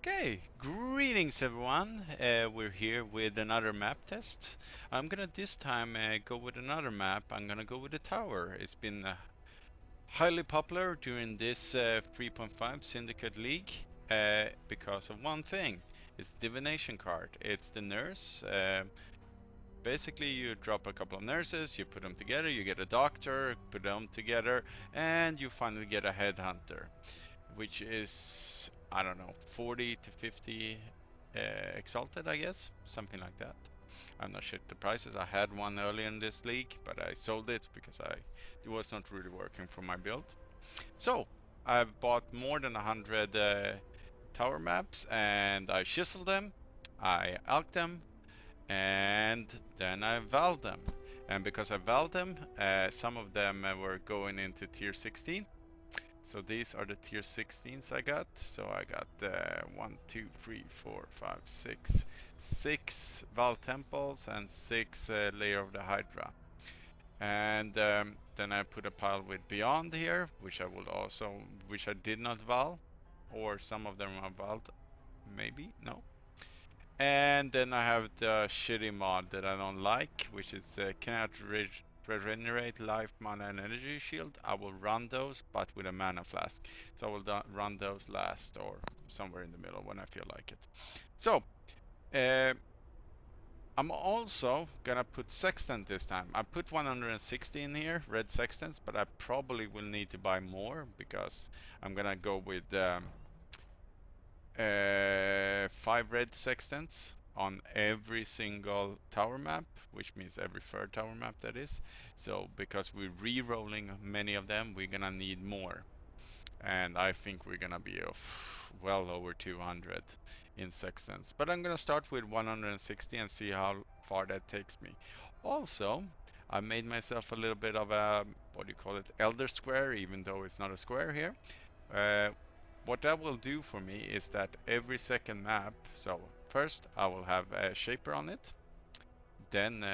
Okay, greetings everyone. We're here with another map test. I'm gonna this time go with another map. I'm gonna go with the tower. It's been highly popular during this 3.5 Syndicate League because of one thing. It's divination card. It's the nurse. Basically, you drop a couple of nurses, you put them together, you get a doctor, put them together, and you finally get a headhunter, which is, I don't know, 40 to 50 exalted, I guess, something like that. I'm not sure the prices. I had one earlier in this league, but I sold it because it was not really working for my build. So I've bought more than 100 tower maps, and I chiseled them, I alked them, and then I valved them. And because I valved them, some of them were going into tier 16. So these are the tier 16s I got. So I got 1, 2, 3, 4, 5, 6, 6 Vaal temples and 6 layer of the Hydra. And then I put a pile with Beyond here, which I did not Vaal, or some of them are Vaaled, maybe, no. And then I have the shitty mod that I don't like, which is cannot regenerate life, mana, and energy shield. I will run those, but with a mana flask. So I will run those last or somewhere in the middle when I feel like it. So I'm also gonna put Sextant this time. I put 160 in here, red Sextants, but I probably will need to buy more because I'm gonna go with 5 red sextants on every single tower map, which means every third tower map that is. So because we're re-rolling many of them, we're gonna need more. And I think we're gonna be well over 200 in sextants. But I'm gonna start with 160 and see how far that takes me. Also, I made myself a little bit of a, what do you call it, elder square, even though it's not a square here. What that will do for me is that every second map, so first I will have a shaper on it, then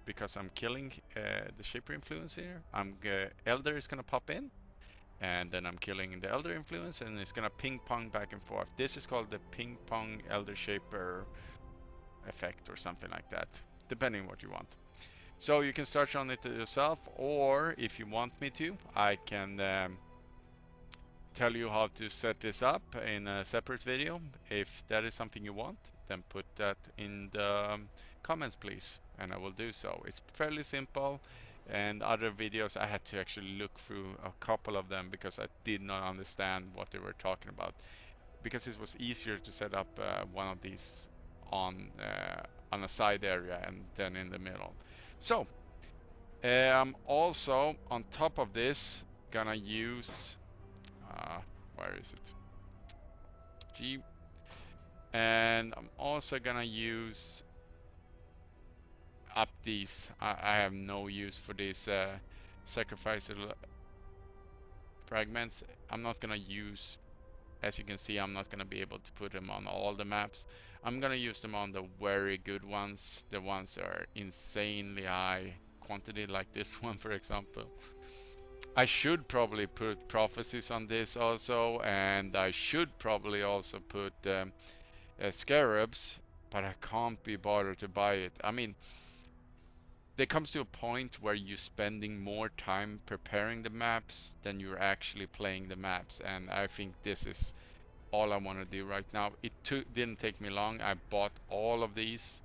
because I'm killing the shaper influence here, elder is gonna pop in, and then I'm killing the elder influence, and it's gonna ping pong back and forth. This is called the ping pong elder shaper effect or something like that, depending on what you want. So you can search on it yourself, or if you want me to, I can tell you how to set this up in a separate video. If that is something you want, then put that in the comments please, and I will do so. It's fairly simple, and other videos I had to actually look through a couple of them because I did not understand what they were talking about, because it was easier to set up one of these on a side area and then in the middle. So I'm also on top of this gonna use where is it? G. And I'm also gonna use up these. I have no use for these sacrificial fragments. I'm not gonna use, as you can see, I'm not gonna be able to put them on all the maps. I'm gonna use them on the very good ones, the ones that are insanely high quantity, like this one for example. I should probably put prophecies on this also, and I should probably also put scarabs, but I can't be bothered to buy it. I mean, there comes to a point where you're spending more time preparing the maps than you're actually playing the maps, and I think this is all I want to do right now. Didn't take me long. I bought all of these,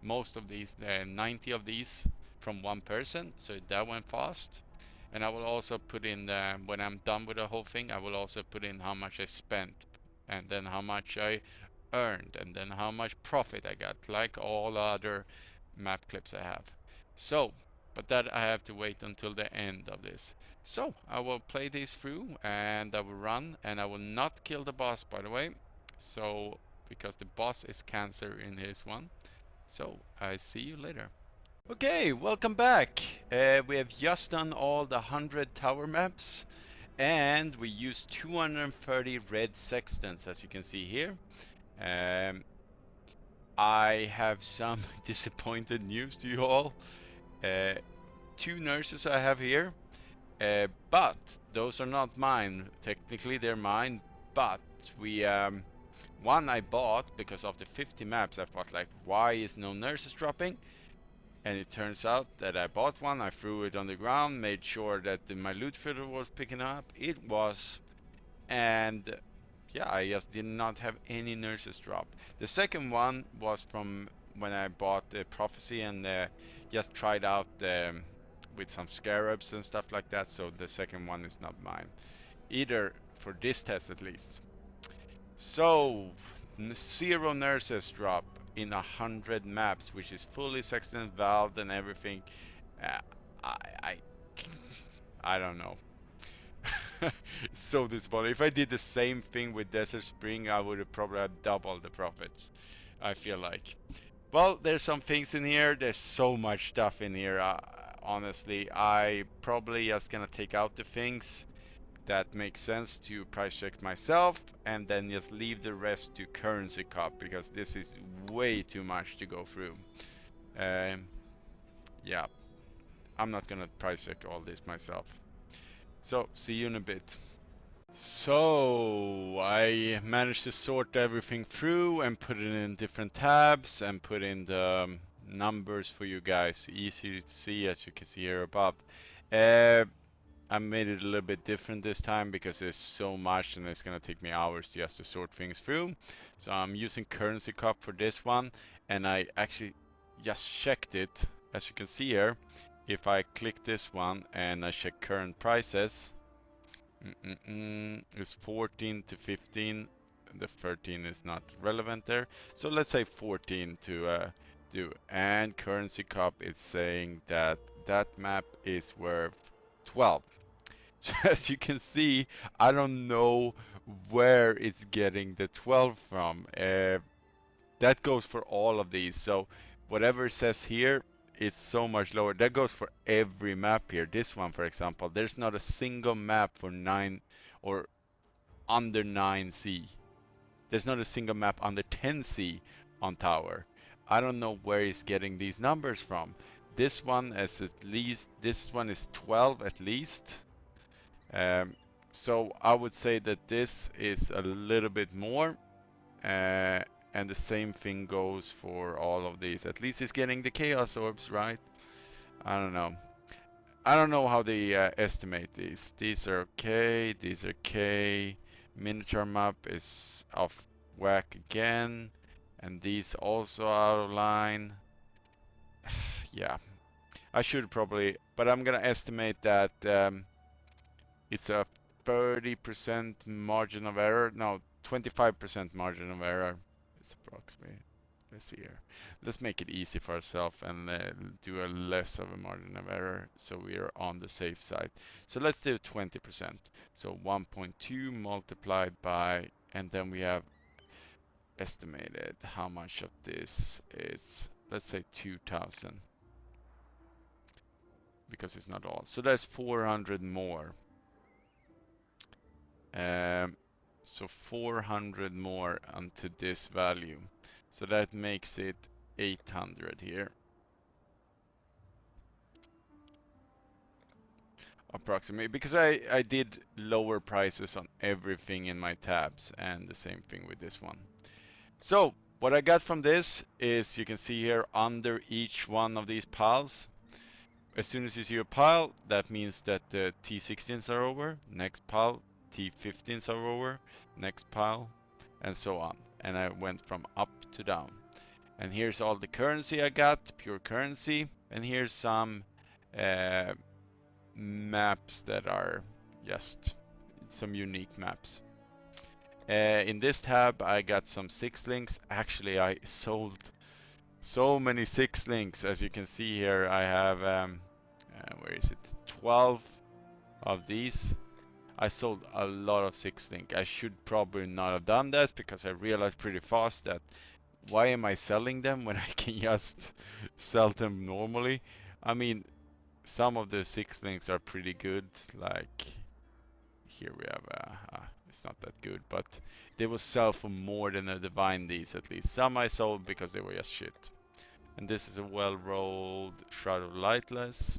most of these, 90 of these from one person, so that went fast. And I will also put in, when I'm done with the whole thing, I will also put in how much I spent, and then how much I earned, and then how much profit I got, like all other map clips I have. So, but that I have to wait until the end of this. So I will play these through, and I will run, and I will not kill the boss, by the way. So, because the boss is cancer in this one. So I see you later. Okay, welcome back. We have just done all the 100 tower maps, and we used 230 red sextants, as you can see here. Um, I have some disappointed news to you all. 2 nurses I have here, but those are not mine. Technically they're mine, but we One I bought because of the 50 maps. I thought like, why is no nurses dropping? And it turns out that I bought one, I threw it on the ground, made sure that my loot filter was picking up. It was, and yeah, I just did not have any nurses drop. The second one was from when I bought the prophecy and just tried out with some scarabs and stuff like that. So the second one is not mine, either for this test at least. So, zero nurses drop in 100 maps, which is fully sextant valved and everything. Uh, I, I, I don't know. So disappointed. If I did the same thing with Desert Spring, I would have probably had doubled the profits. I feel like. Well, there's some things in here. There's so much stuff in here. Honestly, I probably just gonna take out the things that makes sense to price check myself and then just leave the rest to currency cop because this is way too much to go through. Yeah, I'm not gonna price check all this myself. So see you in a bit. So I managed to sort everything through and put it in different tabs and put in the numbers for you guys. Easy to see as you can see here above. Uh, I made it a little bit different this time because there's so much and it's gonna take me hours just to sort things through. So I'm using currency cop for this one, and I actually just checked it. As you can see here, if I click this one and I check current prices, it's 14 to 15. The 13 is not relevant there. So let's say 14 to do. And currency cop is saying that that map is worth 12. So as you can see, I don't know where it's getting the 12 from. That goes for all of these. So whatever it says here is so much lower. That goes for every map here. This one, for example, there's not a single map for 9 or under 9C. There's not a single map under 10C on tower. I don't know where he's getting these numbers from. This one is at least, this one is 12 at least. So I would say that this is a little bit more, and the same thing goes for all of these. At least it's getting the chaos orbs, right? I don't know. I don't know how they estimate these. These are okay, these are okay. Miniature map is off whack again, and these also out of line. Yeah, I should probably, but I'm gonna estimate that it's a 30% margin of error. No, 25% margin of error. It's approximately. Let's see here. Let's make it easy for ourselves and do a less of a margin of error so we are on the safe side. So let's do 20%. So 1.2 multiplied by, and then we have estimated how much of this is, let's say 2,000, because it's not all. So there's 400 more. So 400 more onto this value. So that makes it 800 here. Approximately, because I did lower prices on everything in my tabs, and the same thing with this one. So what I got from this is, you can see here under each one of these piles, as soon as you see a pile, that means that the T16s are over. Next pile, T15s are over. Next pile, and so on. And I went from up to down. And here's all the currency I got, pure currency. And here's some maps that are just some unique maps. In this tab, I got some 6 links. Actually, I sold so many 6 links. As you can see here, I have where is it? 12 of these. I sold a lot of 6 link. I should probably not have done this because I realized pretty fast that why am I selling them when I can just sell them normally? I mean, some of the 6 links are pretty good. Like here we have, it's not that good, but they will sell for more than a divine these at least. Some I sold because they were just shit. And this is a well-rolled Shroud of Lightless.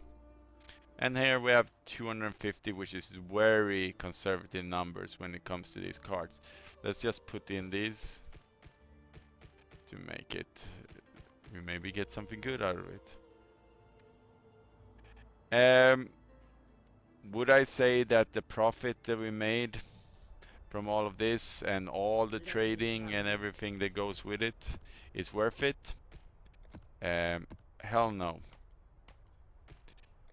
And here we have 250, which is very conservative numbers when it comes to these cards. Let's just put in these to make it, we maybe get something good out of it. Would I say that the profit that we made from all of this and all the trading and everything that goes with it is worth it? Hell no.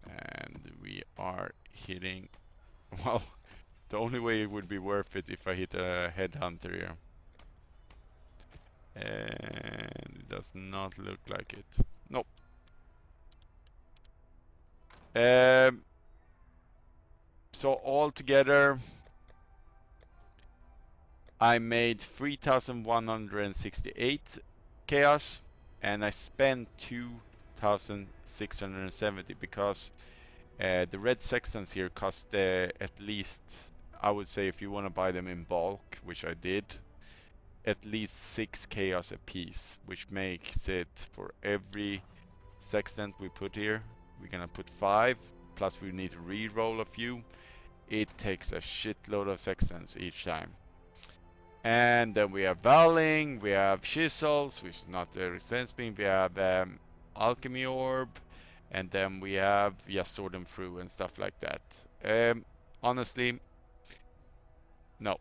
And we are hitting, well, the only way it would be worth it if I hit a headhunter here. And it does not look like it. Nope. So altogether, I made 3,168 chaos, and I spent 2,670 because the red sextants here cost at least, I would say, if you want to buy them in bulk, which I did, at least 6 chaos a piece, which makes it for every sextant we put here, we're gonna put 5, plus we need to re-roll a few. It takes a shitload of sextants each time. And then we have Vowling, we have Chisels, which is not the resistance beam, we have Alchemy Orb, and then we have just sort them through and stuff like that. Honestly, no.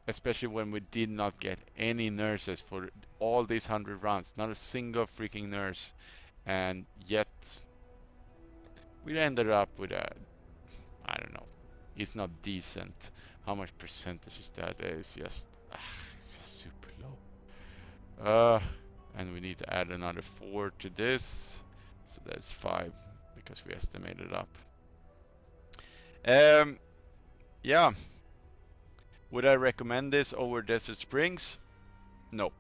Especially when we did not get any nurses for all these 100 runs. Not a single freaking nurse. And yet, we ended up with a, I don't know, it's not decent. How much percentage is that? It's just super low. And we need to add another 4 to this. So that's 5 because we estimated up. Yeah. Would I recommend this over Desert Springs? No,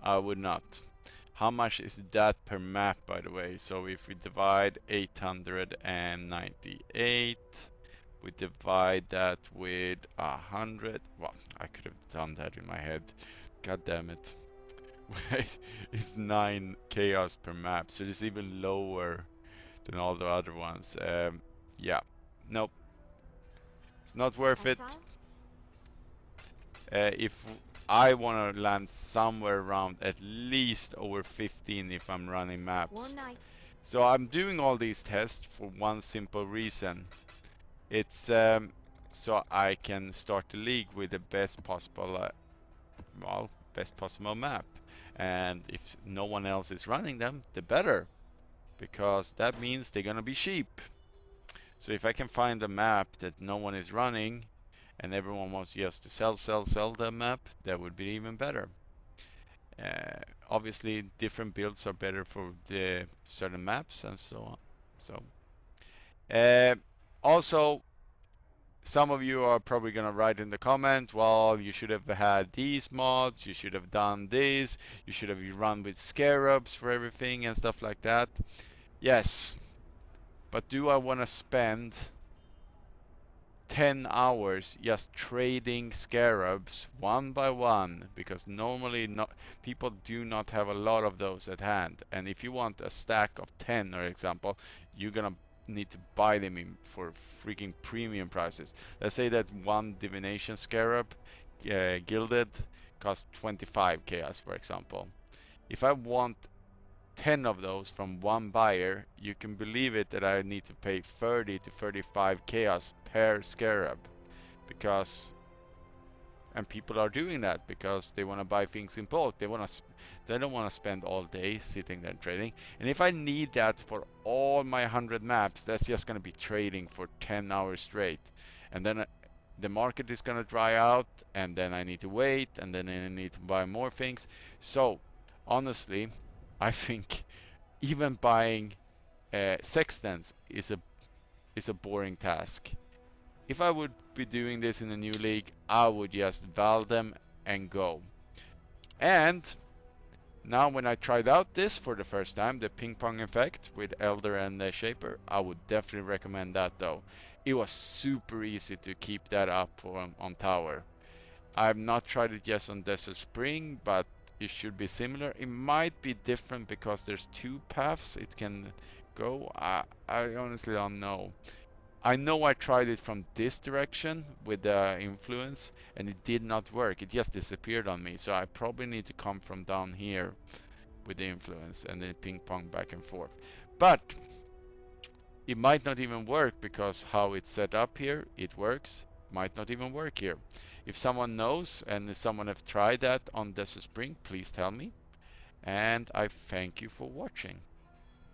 I would not. How much is that per map, by the way? So if we divide 898, we divide that with 100. Well, I could have done that in my head. God damn it. It's 9 chaos per map, so it's even lower than all the other ones. Yeah, nope. It's not worth it. If I want to land somewhere around at least over 15 if I'm running maps. So I'm doing all these tests for one simple reason. It's so I can start the league with the best possible, best possible map. And if no one else is running them, the better. Because that means they're gonna be cheap. So if I can find a map that no one is running, and everyone wants just to sell the map, that would be even better. Obviously, different builds are better for the certain maps and so on. So, also, some of you are probably gonna write in the comment, well, you should have had these mods, you should have done this, you should have run with scarabs for everything and stuff like that. Yes, but do I want to spend 10 hours just trading scarabs one by one? Because normally people do not have a lot of those at hand, and if you want a stack of 10, for example, you're gonna need to buy them in for freaking premium prices. Let's say that one divination scarab gilded costs 25 chaos, for example. If I want 10 of those from one buyer, you can believe it that I need to pay 30 to 35 chaos per scarab, because, and people are doing that because they want to buy things in bulk. They don't want to spend all day sitting there trading. And if I need that for all my 100 maps, that's just going to be trading for 10 hours straight. And then the market is going to dry out, and then I need to wait, and then I need to buy more things. So honestly, I think even buying sextants is a boring task. If I would be doing this in a new league, I would just val them and go. And now when I tried out this for the first time, the ping pong effect with Elder and Shaper, I would definitely recommend that though. It was super easy to keep that up on Tower. I've not tried it yet on Desert Spring, but it should be similar. It might be different because there's 2 paths it can go? I honestly don't know. I know I tried it from this direction with the influence and it did not work. It just disappeared on me. So I probably need to come from down here with the influence and then ping pong back and forth. But it might not even work because how it's set up here, it works. Might not even work here. If someone knows and if someone have tried that on Desert Spring, please tell me. And I thank you for watching.